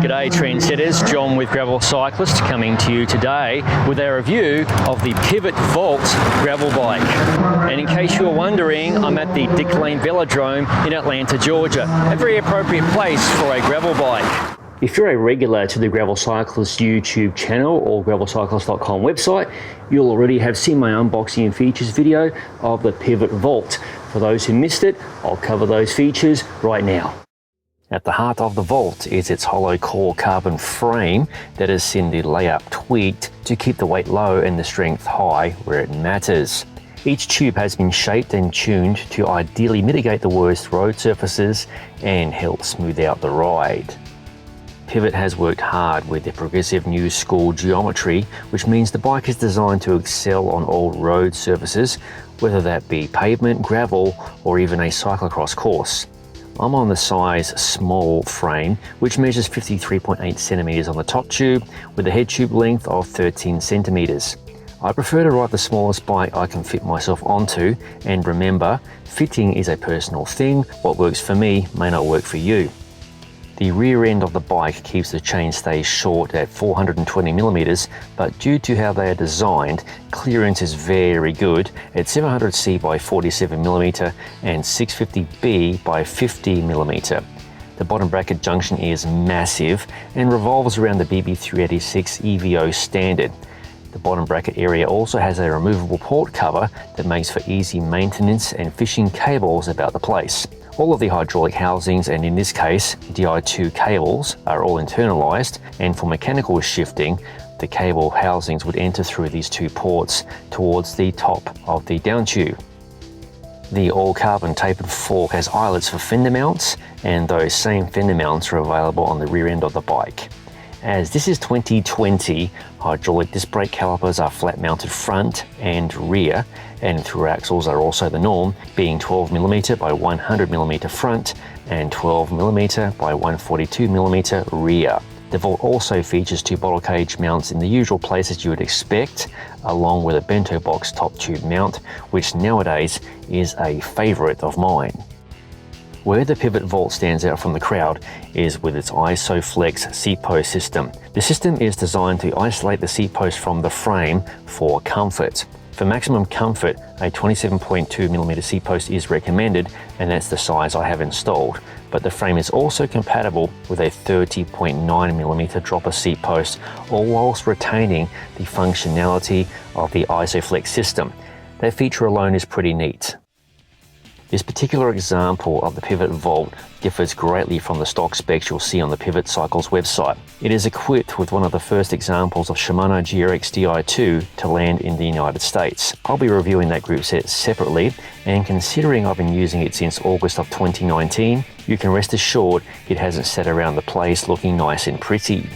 G'day trendsetters, John with Gravel Cyclist coming to you today with our review of the Pivot Vault gravel bike. And in case you're wondering, I'm at the Dick Lane Velodrome in Atlanta, Georgia, a very appropriate place for a gravel bike. If you're a regular to the Gravel Cyclist YouTube channel or gravelcyclist.com website, you'll already have seen my unboxing and features video of the Pivot Vault. For those who missed it, I'll cover those features right now. At the heart of the Vault is its hollow core carbon frame that has seen the layout tweaked to keep the weight low and the strength high where it matters. Each tube has been shaped and tuned to ideally mitigate the worst road surfaces and help smooth out the ride. Pivot has worked hard with the progressive new school geometry, which means the bike is designed to excel on all road surfaces, whether that be pavement, gravel, or even a cyclocross course. I'm on the size small frame, which measures 53.8 centimeters on the top tube with a head tube length of 13 centimeters. I prefer to ride the smallest bike I can fit myself onto, and remember, fitting is a personal thing. What works for me may not work for you. The rear end of the bike keeps the chainstay short at 420 millimeters, but due to how they are designed, clearance is very good at 700C by 47 millimeter and 650B by 50 millimeter. The bottom bracket junction is massive and revolves around the BB386 EVO standard. The bottom bracket area also has a removable port cover that makes for easy maintenance and fishing cables about the place. All of the hydraulic housings, and in this case Di2 cables, are all internalized, and for mechanical shifting, the cable housings would enter through these two ports towards the top of the down tube. The all-carbon tapered fork has eyelets for fender mounts, and those same fender mounts are available on the rear end of the bike. As this is 2020, hydraulic disc brake calipers are flat mounted front and rear, and through axles are also the norm, being 12mm by 100mm front and 12mm by 142mm rear. The Vault also features two bottle cage mounts in the usual places you would expect, along with a bento box top tube mount, which nowadays is a favorite of mine. Where the Pivot Vault stands out from the crowd is with its ISOFlex seat post system. The system is designed to isolate the seat post from the frame for comfort. For maximum comfort, a 27.2mm seat post is recommended, and that's the size I have installed. But the frame is also compatible with a 30.9mm dropper seat post, all whilst retaining the functionality of the ISOFlex system. That feature alone is pretty neat. This particular example of the Pivot Vault differs greatly from the stock specs you'll see on the Pivot Cycles website. It is equipped with one of the first examples of Shimano GRX Di2 to land in the United States. I'll be reviewing that group set separately, and considering I've been using it since August of 2019, you can rest assured it hasn't sat around the place looking nice and pretty.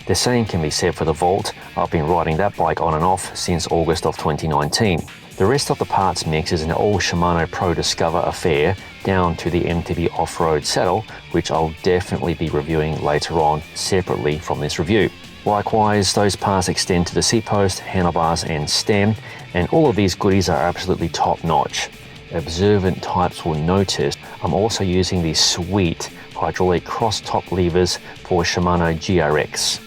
The same can be said for the Vault. I've been riding that bike on and off since August of 2019. The rest of the parts mix is an all Shimano Pro Discover affair, down to the MTB off-road saddle, which I'll definitely be reviewing later on separately from this review. Likewise, those parts extend to the seat post, handlebars and stem, and all of these goodies are absolutely top-notch. Observant types will notice I'm also using these sweet hydraulic cross-top levers for Shimano GRX.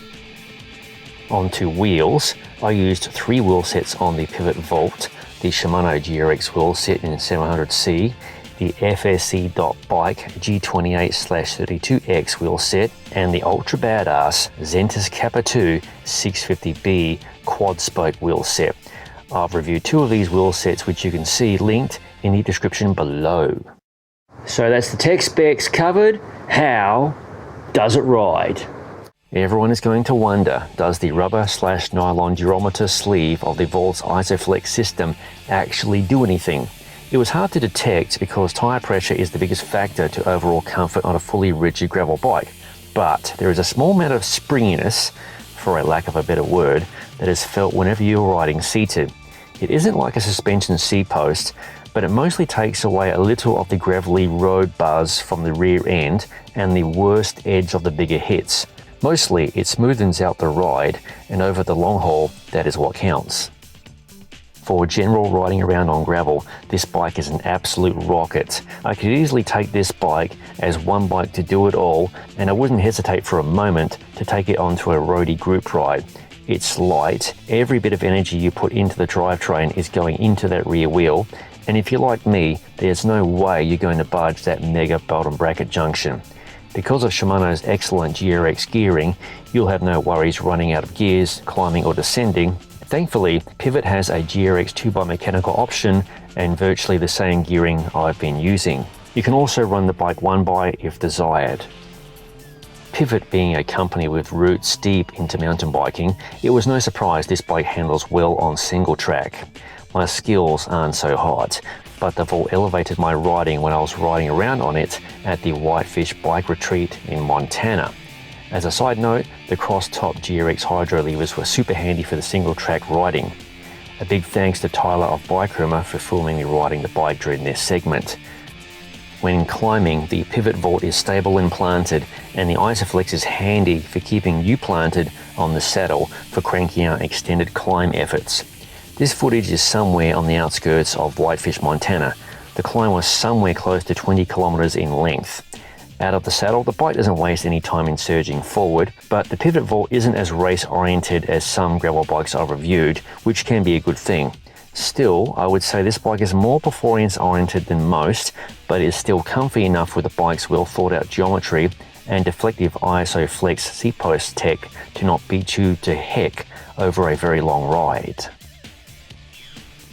Onto wheels, I used 3 wheel sets on the Pivot Vault: the Shimano GRX wheel set in 700C, the FSC.Bike G28/32X wheel set, and the ultra badass Zentis Kappa 2 650B quad spoke wheel set. I've reviewed 2 of these wheel sets, which you can see linked in the description below. So that's the tech specs covered. How does it ride? Everyone is going to wonder, does the rubber/nylon durometer sleeve of the Vault's ISOFlex system actually do anything? It was hard to detect because tire pressure is the biggest factor to overall comfort on a fully rigid gravel bike. But there is a small amount of springiness, for a lack of a better word, that is felt whenever you're riding seated. It isn't like a suspension seat post, but it mostly takes away a little of the gravelly road buzz from the rear end and the worst edge of the bigger hits. Mostly, it smoothens out the ride, and over the long haul, that is what counts. For general riding around on gravel, this bike is an absolute rocket. I could easily take this bike as one bike to do it all, and I wouldn't hesitate for a moment to take it onto a roadie group ride. It's light, every bit of energy you put into the drivetrain is going into that rear wheel, and if you're like me, there's no way you're going to budge that mega belt and bracket junction. Because of Shimano's excellent GRX gearing, you'll have no worries running out of gears, climbing or descending. Thankfully, Pivot has a GRX 2x mechanical option and virtually the same gearing I've been using. You can also run the bike 1x if desired. Pivot being a company with roots deep into mountain biking, it was no surprise this bike handles well on single track. My skills aren't so hot, but they've all elevated my riding when I was riding around on it at the Whitefish Bike Retreat in Montana. As a side note, the cross-top GRX hydro levers were super handy for the single track riding. A big thanks to Tyler of Bike Rumor for filming me riding the bike during this segment. When climbing, the pivot vault is stable and planted, and the Isoflex is handy for keeping you planted on the saddle for cranking out extended climb efforts. This footage is somewhere on the outskirts of Whitefish, Montana. The climb was somewhere close to 20 kilometers in length. Out of the saddle, the bike doesn't waste any time in surging forward, but the pivot vault isn't as race-oriented as some gravel bikes I've reviewed, which can be a good thing. Still, I would say this bike is more performance-oriented than most, but is still comfy enough with the bike's well-thought-out geometry and deflective Isoflex seat post tech to not beat you to heck over a very long ride.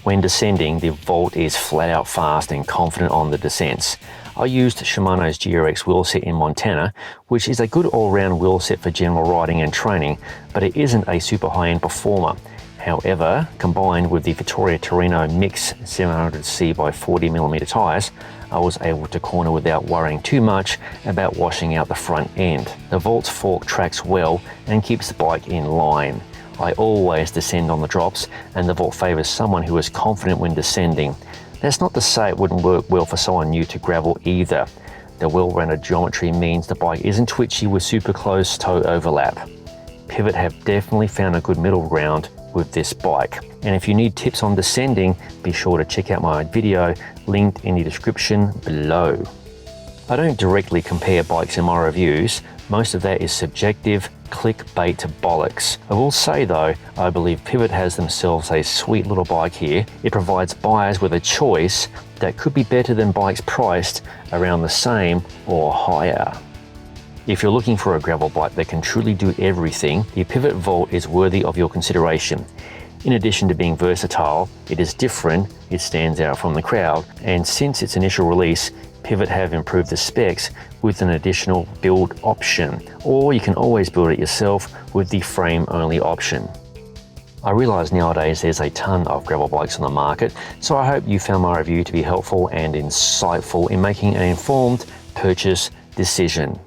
When descending, the vault is flat out fast and confident on the descents. I used Shimano's GRX wheelset in Montana, which is a good all-round wheelset for general riding and training, but it isn't a super high-end performer. However, combined with the Vittoria Torino Mix 700C by 40mm tyres, I was able to corner without worrying too much about washing out the front end. The vault's fork tracks well and keeps the bike in line. I always descend on the drops, and the vault favours someone who is confident when descending. That's not to say it wouldn't work well for someone new to gravel either. The well-rounded geometry means the bike isn't twitchy with super close toe overlap. Pivot have definitely found a good middle ground with this bike. And if you need tips on descending, be sure to check out my video linked in the description below. I don't directly compare bikes in my reviews. Most of that is subjective clickbait bollocks. I will say though, I believe Pivot has themselves a sweet little bike here. It provides buyers with a choice that could be better than bikes priced around the same or higher. If you're looking for a gravel bike that can truly do everything, the Pivot Vault is worthy of your consideration. In addition to being versatile, it is different, it stands out from the crowd, and since its initial release, Pivot have improved the specs with an additional build option, or you can always build it yourself with the frame-only option. I realise nowadays there's a ton of gravel bikes on the market, so I hope you found my review to be helpful and insightful in making an informed purchase decision.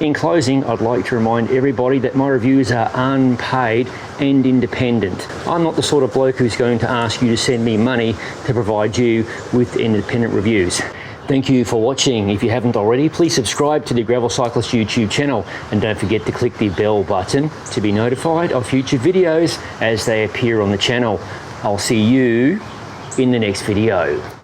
In closing, I'd like to remind everybody that my reviews are unpaid and independent. I'm not the sort of bloke who's going to ask you to send me money to provide you with independent reviews. Thank you for watching. If you haven't already, please subscribe to the Gravel Cyclist YouTube channel and don't forget to click the bell button to be notified of future videos as they appear on the channel. I'll see you in the next video.